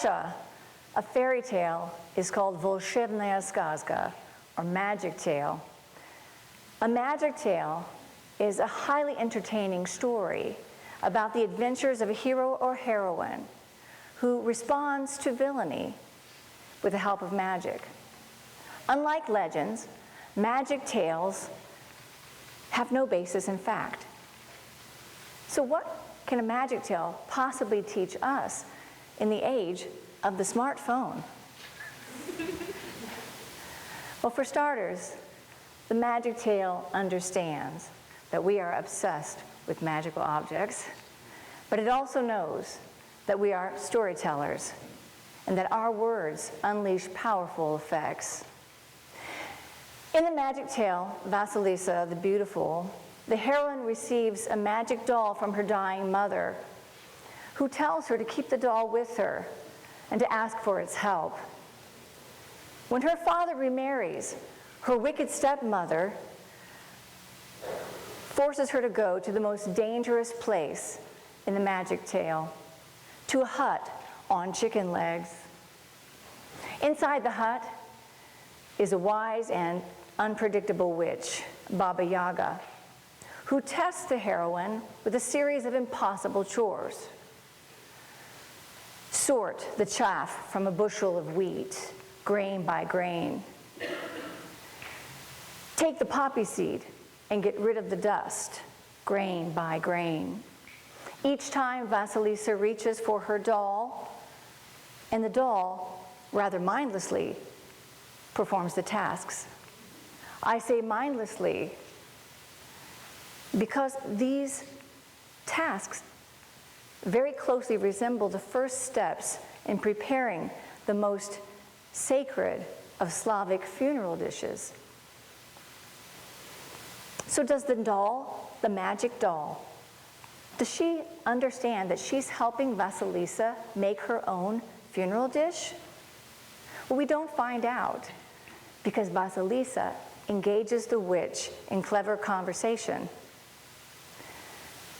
Russia, a fairy tale is called Volshebnaya Skazka, or magic tale. A magic tale is a highly entertaining story about the adventures of a hero or heroine who responds to villainy with the help of magic. Unlike legends, magic tales have no basis in fact. So what can a magic tale possibly teach us in the age of the smartphone? Well, for starters, the magic tale understands that we are obsessed with magical objects, but it also knows that we are storytellers and that our words unleash powerful effects. In the magic tale, Vasilisa the Beautiful, the heroine receives a magic doll from her dying mother, who tells her to keep the doll with her and to ask for its help. When her father remarries, her wicked stepmother forces her to go to the most dangerous place in the magic tale, to a hut on chicken legs. Inside the hut is a wise and unpredictable witch, Baba Yaga, who tests the heroine with a series of impossible chores. Sort the chaff from a bushel of wheat, grain by grain. Take the poppy seed and get rid of the dust, grain by grain. Each time Vasilisa reaches for her doll, and the doll, rather mindlessly, performs the tasks. I say mindlessly because these tasks very closely resemble the first steps in preparing the most sacred of Slavic funeral dishes. So does the doll, the magic doll, does she understand that she's helping Vasilisa make her own funeral dish? Well, we don't find out, because Vasilisa engages the witch in clever conversation,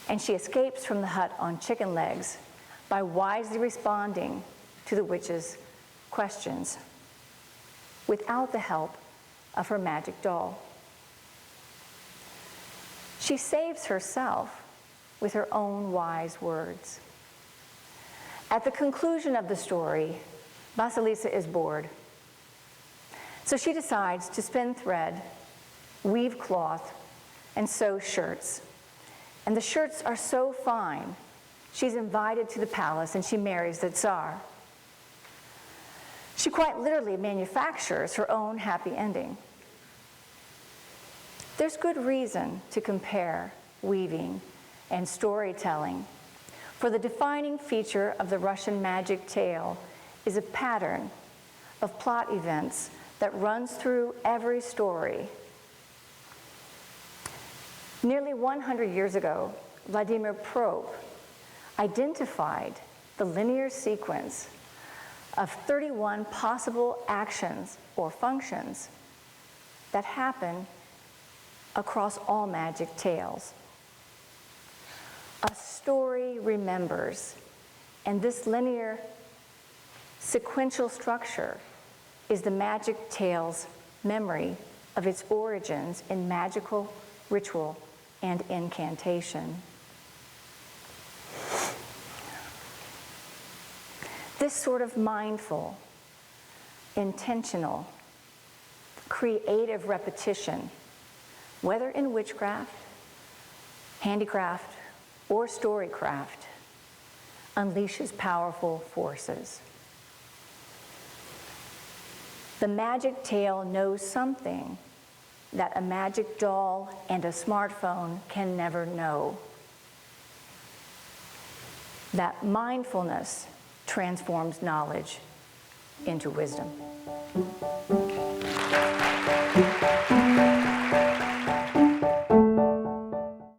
and she escapes from the hut on chicken legs by wisely responding to the witch's questions without the help of her magic doll. She saves herself with her own wise words. At the conclusion of the story, Vasilisa is bored. So she decides to spin thread, weave cloth, and sew shirts. And the shirts are so fine, she's invited to the palace and she marries the Tsar. She quite literally manufactures her own happy ending. There's good reason to compare weaving and storytelling, for the defining feature of the Russian magic tale is a pattern of plot events that runs through every story. Nearly 100 years ago, Vladimir Propp identified the linear sequence of 31 possible actions or functions that happen across all magic tales. A story remembers, and this linear sequential structure is the magic tale's memory of its origins in magical ritual and incantation. This sort of mindful, intentional, creative repetition, whether in witchcraft, handicraft, or storycraft, unleashes powerful forces. The magic tale knows something that a magic doll and a smartphone can never know. That mindfulness transforms knowledge into wisdom.